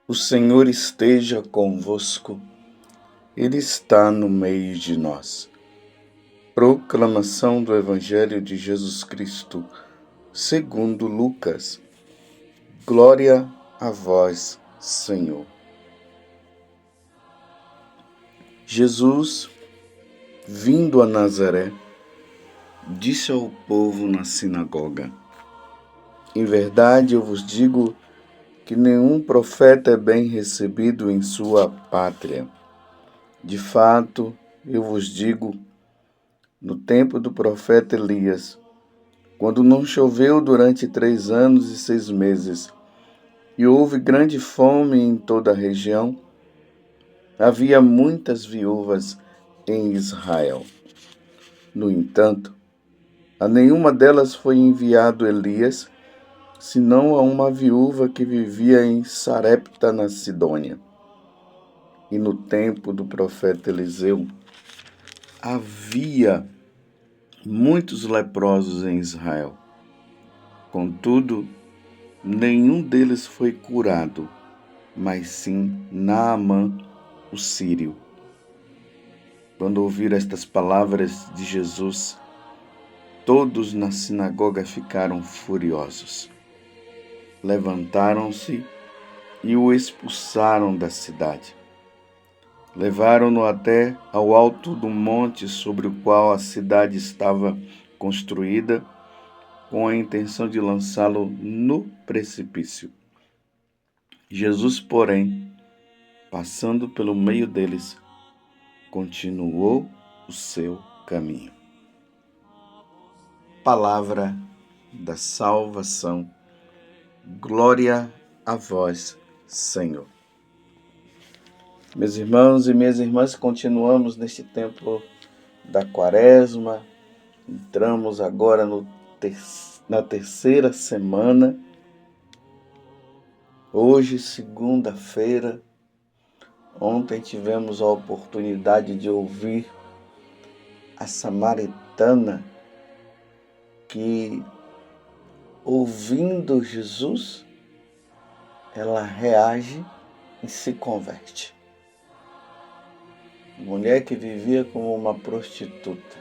O Senhor esteja convosco, Ele está no meio de nós. Proclamação do Evangelho de Jesus Cristo, segundo Lucas. Glória a vós, Senhor. Jesus, vindo a Nazaré, disse ao povo na sinagoga: Em verdade eu vos digo que nenhum profeta é bem recebido em sua pátria. De fato, eu vos digo, no tempo do profeta Elias, quando não choveu durante 3 anos e 6 meses, e houve grande fome em toda a região, havia muitas viúvas em Israel. No entanto, a nenhuma delas foi enviado Elias, senão a uma viúva que vivia em Sarepta, na Sidônia. E no tempo do profeta Eliseu, havia muitos leprosos em Israel. Contudo, nenhum deles foi curado, mas sim Naamã, o sírio. Quando ouviram estas palavras de Jesus, todos na sinagoga ficaram furiosos. Levantaram-se e o expulsaram da cidade. Levaram-no até ao alto do monte sobre o qual a cidade estava construída, com a intenção de lançá-lo no precipício. Jesus, porém, passando pelo meio deles, continuou o seu caminho. Palavra da salvação. Glória a vós, Senhor. Meus irmãos e minhas irmãs, continuamos neste tempo da Quaresma. Entramos agora na terceira semana. Hoje, segunda-feira. Ontem tivemos a oportunidade de ouvir a samaritana que, ouvindo Jesus, ela reage e se converte. Mulher que vivia como uma prostituta.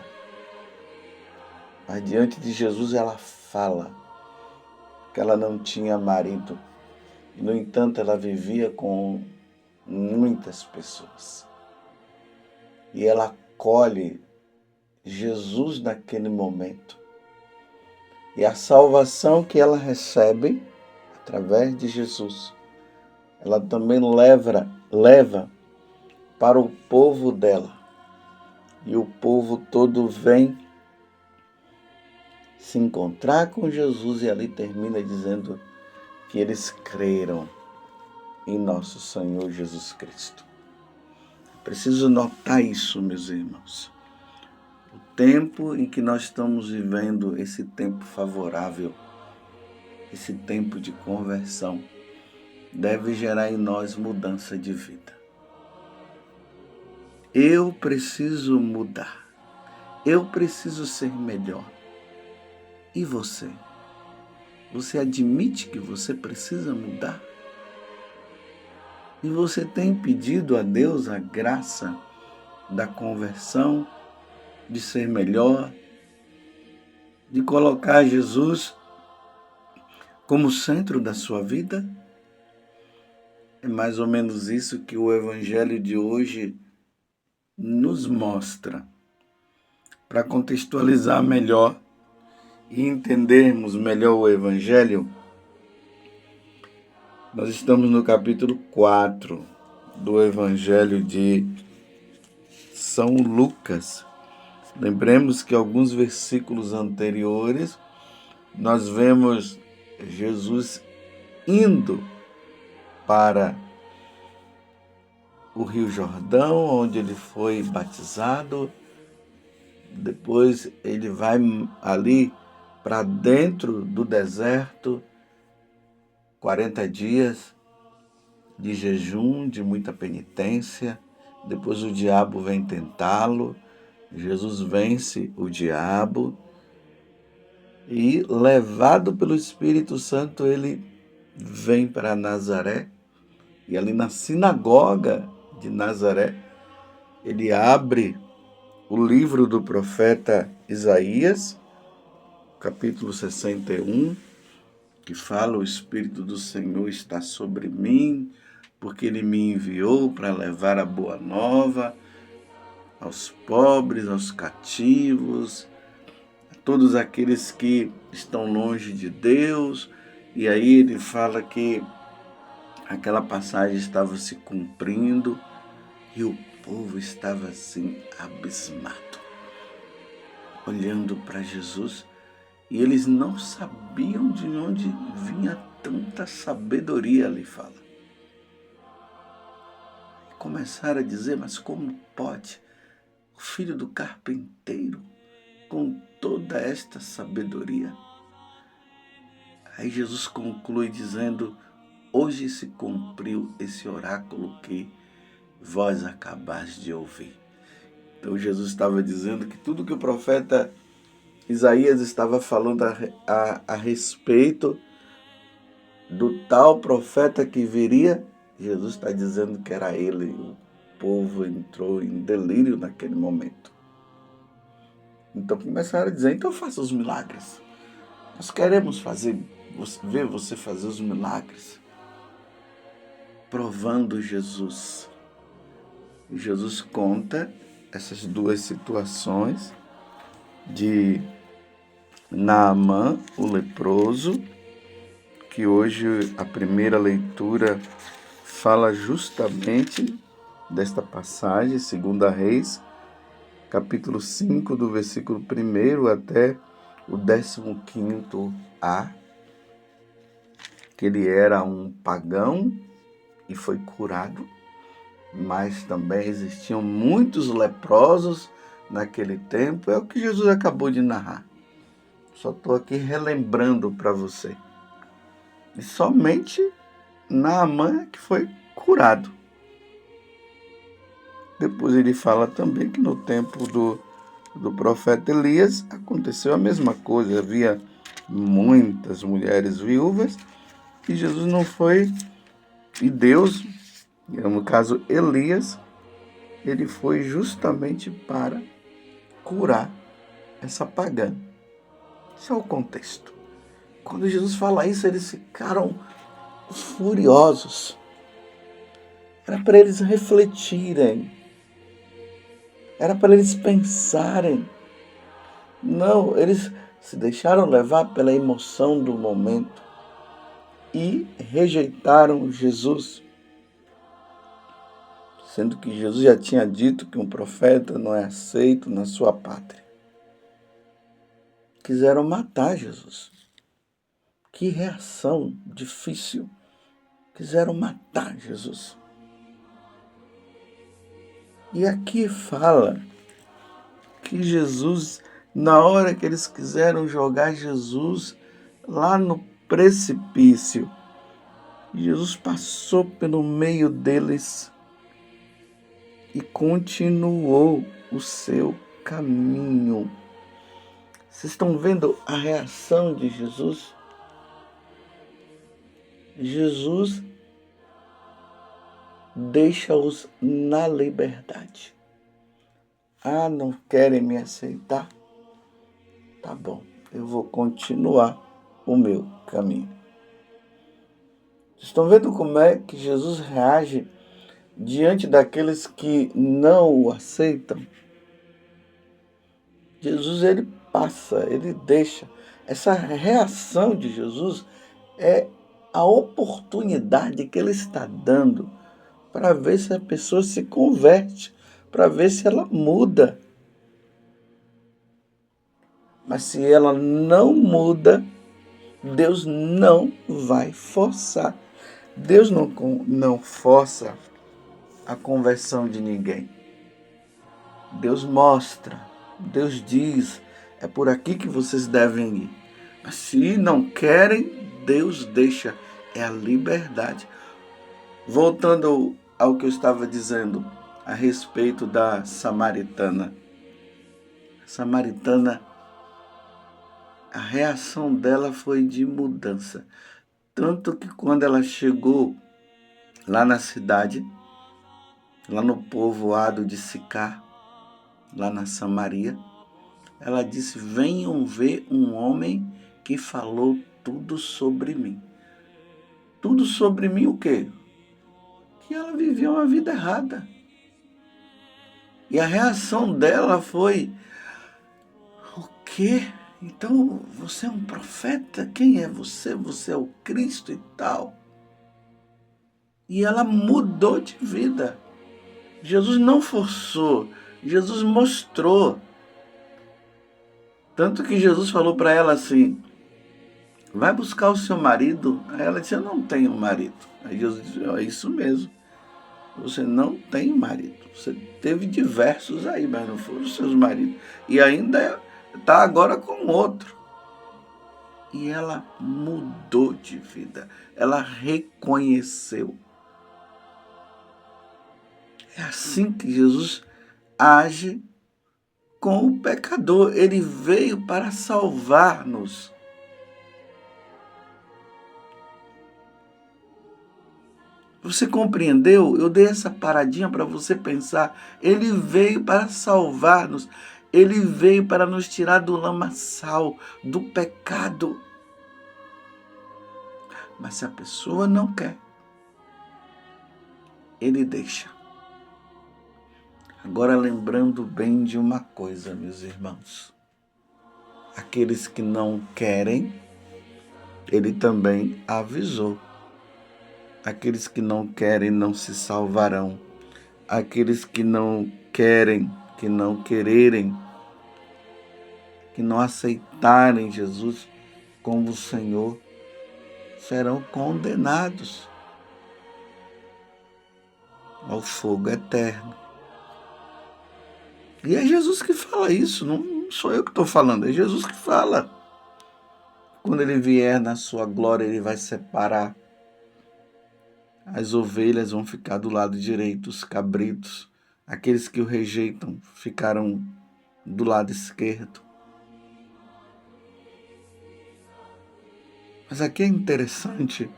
Mas diante de Jesus ela fala que ela não tinha marido. E, no entanto, ela vivia com muitas pessoas. E ela acolhe Jesus naquele momento. E a salvação que ela recebe através de Jesus, ela também leva para o povo dela. E o povo todo vem se encontrar com Jesus e ali termina dizendo que eles creram em nosso Senhor Jesus Cristo. Preciso notar isso, meus irmãos. O tempo em que nós estamos vivendo, esse tempo favorável, esse tempo de conversão, deve gerar em nós mudança de vida. Eu preciso mudar. Eu preciso ser melhor. E você? Você admite que você precisa mudar? E você tem pedido a Deus a graça da conversão, de ser melhor, de colocar Jesus como centro da sua vida? É mais ou menos isso que o Evangelho de hoje nos mostra. Para contextualizar melhor e entendermos melhor o Evangelho, nós estamos no capítulo 4 do Evangelho de São Lucas. Lembremos que alguns versículos anteriores nós vemos Jesus indo para o Rio Jordão, onde ele foi batizado. Depois ele vai ali para dentro do deserto, 40 dias de jejum, de muita penitência. Depois o diabo vem tentá-lo. Jesus vence o diabo e, levado pelo Espírito Santo, ele vem para Nazaré, E ali na sinagoga de Nazaré, ele abre o livro do profeta Isaías, capítulo 61, que fala: o Espírito do Senhor está sobre mim, porque ele me enviou para levar a boa nova aos pobres, aos cativos, a todos aqueles que estão longe de Deus. E aí ele fala que aquela passagem estava se cumprindo e o povo estava assim abismado, olhando para Jesus, e eles não sabiam de onde vinha tanta sabedoria, ali fala. Começaram a dizer: mas como pode o filho do carpinteiro com toda esta sabedoria? Aí Jesus conclui dizendo: hoje se cumpriu esse oráculo que vós acabais de ouvir. Então Jesus estava dizendo que tudo que o profeta Isaías estava falando a respeito do tal profeta que viria, Jesus está dizendo que era ele. O povo entrou em delírio naquele momento. Então começaram a dizer: então faça os milagres. Nós queremos ver você fazer os milagres. Provando Jesus. E Jesus conta essas duas situações de Naamã, o leproso, que hoje a primeira leitura fala justamente desta passagem, 2 Reis, capítulo 5, do versículo 1 até o 15a, que ele era um pagão e foi curado, mas também existiam muitos leprosos naquele tempo. É o que Jesus acabou de narrar. Só estou aqui relembrando para você. E somente Naamã que foi curado. Depois ele fala também que no tempo do profeta Elias aconteceu a mesma coisa. Havia muitas mulheres viúvas e Jesus não foi. E Deus, no caso Elias, ele foi justamente para curar essa pagã. Esse é o contexto. Quando Jesus fala isso, eles ficaram furiosos. Era para eles refletirem. Era para eles pensarem. Não, eles se deixaram levar pela emoção do momento e rejeitaram Jesus. Sendo que Jesus já tinha dito que um profeta não é aceito na sua pátria. Quiseram matar Jesus. Que reação difícil. Quiseram matar Jesus. E aqui fala que Jesus, na hora que eles quiseram jogar Jesus lá no precipício, Jesus passou pelo meio deles e continuou o seu caminho. Vocês estão vendo a reação de Jesus? Jesus deixa-os na liberdade. Ah, não querem me aceitar? Tá bom, eu vou continuar o meu caminho. Vocês estão vendo como é que Jesus reage diante daqueles que não o aceitam? Jesus, ele passa, ele deixa. Essa reação de Jesus é a oportunidade que ele está dando para ver se a pessoa se converte, para ver se ela muda. Mas se ela não muda, Deus não vai forçar. Deus não força a conversão de ninguém. Deus mostra, Deus diz: é por aqui que vocês devem ir. Mas se não querem, Deus deixa. É a liberdade. Voltando ao que eu estava dizendo a respeito da samaritana. A samaritana, a reação dela foi de mudança. Tanto que quando ela chegou lá na cidade, lá no povoado de Sicar, lá na Samaria, ela disse: venham ver um homem que falou tudo sobre mim. Tudo sobre mim o quê? Que ela vivia uma vida errada. E a reação dela foi: o quê? Então você é um profeta? Quem é você? Você é o Cristo e tal. E ela mudou de vida. Jesus não forçou, Jesus mostrou. Tanto que Jesus falou para ela assim: vai buscar o seu marido. Aí ela disse: eu não tenho marido. Aí Jesus disse: é isso mesmo, você não tem marido. Você teve diversos aí, mas não foram os seus maridos. E ainda está agora com outro. E ela mudou de vida. Ela reconheceu. É assim que Jesus age com o pecador. Ele veio para salvar-nos. Você compreendeu? Eu dei essa paradinha para você pensar. Ele veio para salvar-nos. Ele veio para nos tirar do lamaçal, do pecado. Mas se a pessoa não quer, ele deixa. Agora, lembrando bem de uma coisa, meus irmãos. Aqueles que não querem, ele também avisou. Aqueles que não querem não se salvarão. Aqueles que não querem, que não quererem, que não aceitarem Jesus como o Senhor, serão condenados ao fogo eterno. E é Jesus que fala isso, não sou eu que estou falando, é Jesus que fala. Quando ele vier na sua glória, ele vai separar. As ovelhas vão ficar do lado direito, os cabritos, aqueles que o rejeitam, ficarão do lado esquerdo. Mas aqui é interessante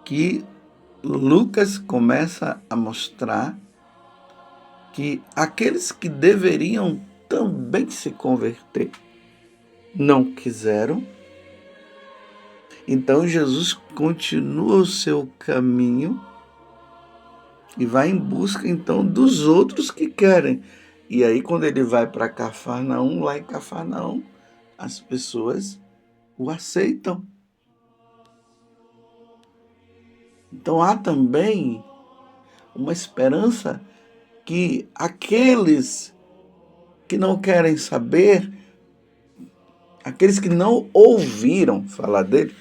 que Lucas começa a mostrar que aqueles que deveriam também se converter não quiseram. Então Jesus continua o seu caminho e vai em busca então dos outros que querem. E aí quando ele vai para Cafarnaum, lá em Cafarnaum, as pessoas o aceitam. Então há também uma esperança que aqueles que não querem saber, aqueles que não ouviram falar dele,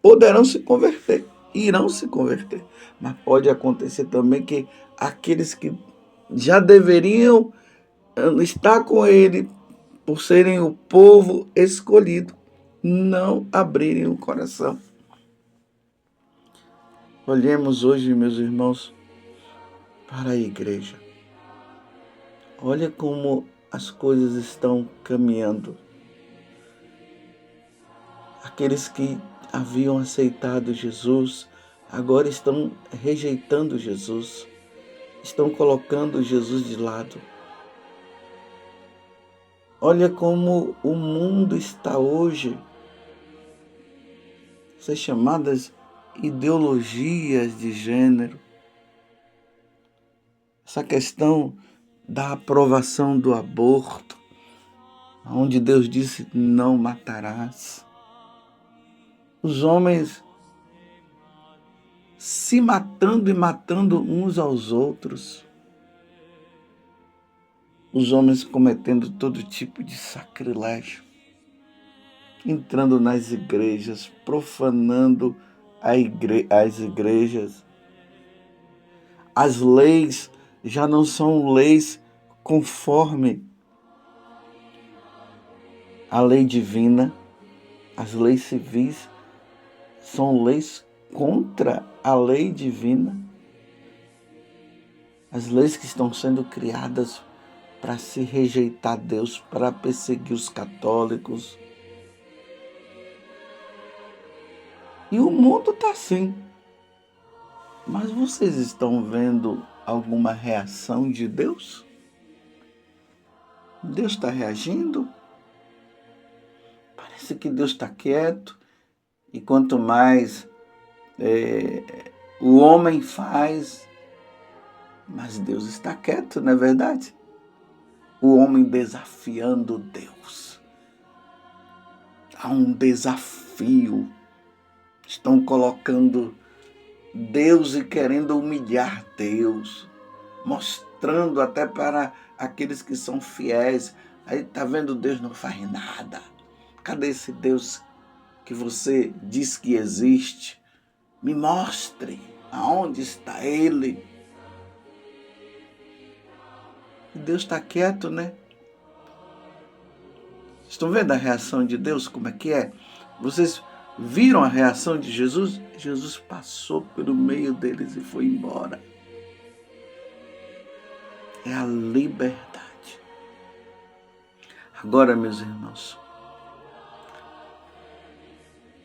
poderão se converter, irão se converter. Mas pode acontecer também que aqueles que já deveriam estar com ele, por serem o povo escolhido, não abrirem o coração. Olhemos hoje, meus irmãos, para a igreja. Olha como as coisas estão caminhando. Aqueles que haviam aceitado Jesus, agora estão rejeitando Jesus, estão colocando Jesus de lado. Olha como o mundo está hoje. Essas chamadas ideologias de gênero, essa questão da aprovação do aborto, onde Deus disse: não matarás. Os homens se matando e matando uns aos outros. Os homens cometendo todo tipo de sacrilégio, entrando nas igrejas, profanando as igrejas. As leis já não são leis conforme a lei divina. As leis civis são leis contra a lei divina. As leis que estão sendo criadas para se rejeitar Deus, para perseguir os católicos. E o mundo está assim. Mas vocês estão vendo alguma reação de Deus? Deus está reagindo? Parece que Deus está quieto. E quanto mais o homem faz, mas Deus está quieto, não é verdade? O homem desafiando Deus. Há um desafio. Estão colocando Deus e querendo humilhar Deus, mostrando até para aqueles que são fiéis. Aí está vendo, Deus não faz nada. Cadê esse Deus que você diz que existe? Me mostre aonde está Ele. E Deus está quieto, né? Estão vendo a reação de Deus, como é que é? Vocês viram a reação de Jesus? Jesus passou pelo meio deles e foi embora. É a liberdade. Agora, meus irmãos,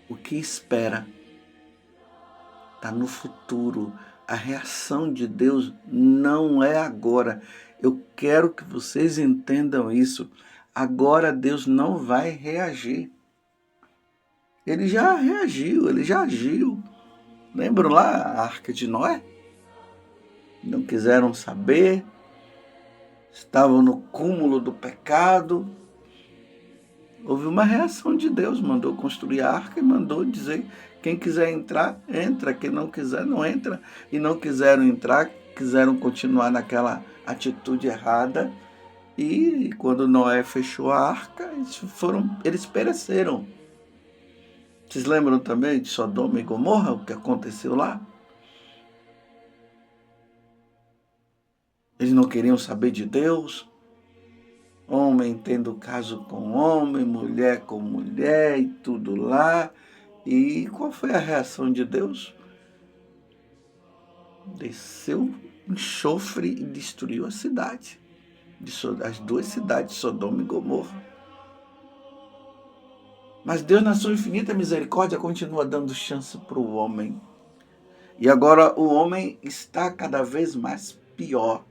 o que espera está no futuro. A reação de Deus não é agora. Eu quero que vocês entendam isso. Agora Deus não vai reagir. Ele já reagiu, ele já agiu. Lembram lá a Arca de Noé? Não quiseram saber, estavam no cúmulo do pecado. Houve uma reação de Deus, mandou construir a arca e mandou dizer: quem quiser entrar, entra, quem não quiser, não entra. E não quiseram entrar, quiseram continuar naquela atitude errada. E quando Noé fechou a arca, eles pereceram. Vocês lembram também de Sodoma e Gomorra, o que aconteceu lá? Eles não queriam saber de Deus. Homem tendo caso com homem, mulher com mulher e tudo lá. E qual foi a reação de Deus? Desceu enxofre e destruiu a cidade. As duas cidades, Sodoma e Gomorra. Mas Deus, na sua infinita misericórdia, continua dando chance para o homem. E agora o homem está cada vez mais pior.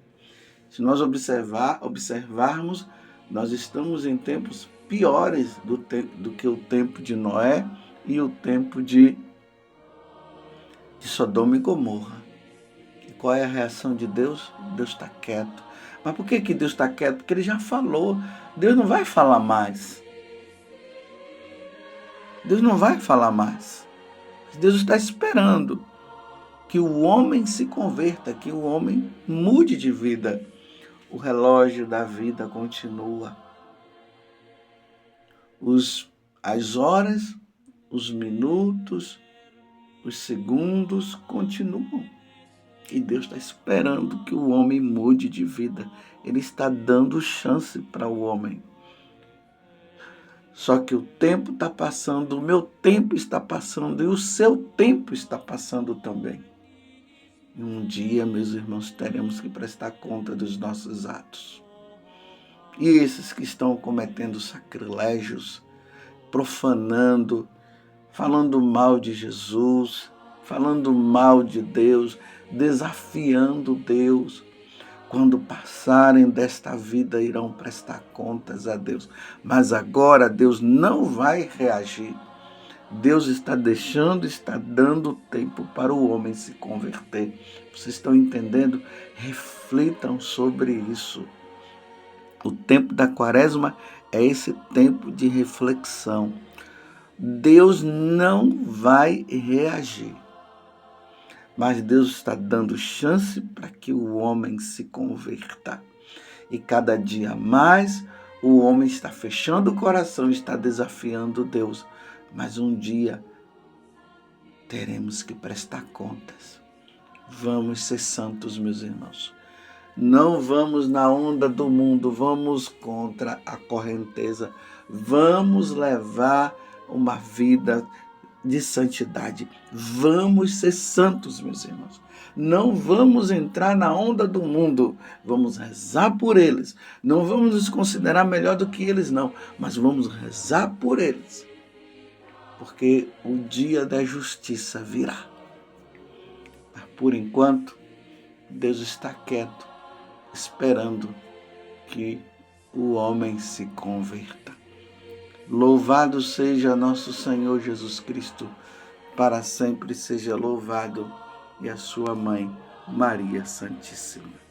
Se nós observarmos, nós estamos em tempos piores do que o tempo de Noé e o tempo de Sodoma e Gomorra. E qual é a reação de Deus? Deus está quieto. Mas por que Deus está quieto? Porque Ele já falou. Deus não vai falar mais. Deus não vai falar mais. Deus está esperando que o homem se converta, que o homem mude de vida. O relógio da vida continua. As horas, os minutos, os segundos continuam. E Deus está esperando que o homem mude de vida. Ele está dando chance para o homem. Só que o tempo está passando, o meu tempo está passando e o seu tempo está passando também. E um dia, meus irmãos, teremos que prestar conta dos nossos atos. E esses que estão cometendo sacrilégios, profanando, falando mal de Jesus, falando mal de Deus, desafiando Deus, quando passarem desta vida irão prestar contas a Deus. Mas agora Deus não vai reagir. Deus está dando tempo para o homem se converter. Vocês estão entendendo? Reflitam sobre isso. O tempo da quaresma é esse tempo de reflexão. Deus não vai reagir. Mas Deus está dando chance para que o homem se converta. E cada dia mais o homem está fechando o coração, está desafiando Deus. Mas um dia teremos que prestar contas. Vamos ser santos, meus irmãos. Não vamos na onda do mundo, vamos contra a correnteza. Vamos levar uma vida de santidade. Vamos ser santos, meus irmãos. Não vamos entrar na onda do mundo. Vamos rezar por eles. Não vamos nos considerar melhor do que eles, não. Mas vamos rezar por eles. Porque o dia da justiça virá. por enquanto, Deus está quieto, esperando que o homem se converta. Louvado seja nosso Senhor Jesus Cristo, para sempre seja louvado, e a sua mãe, Maria Santíssima.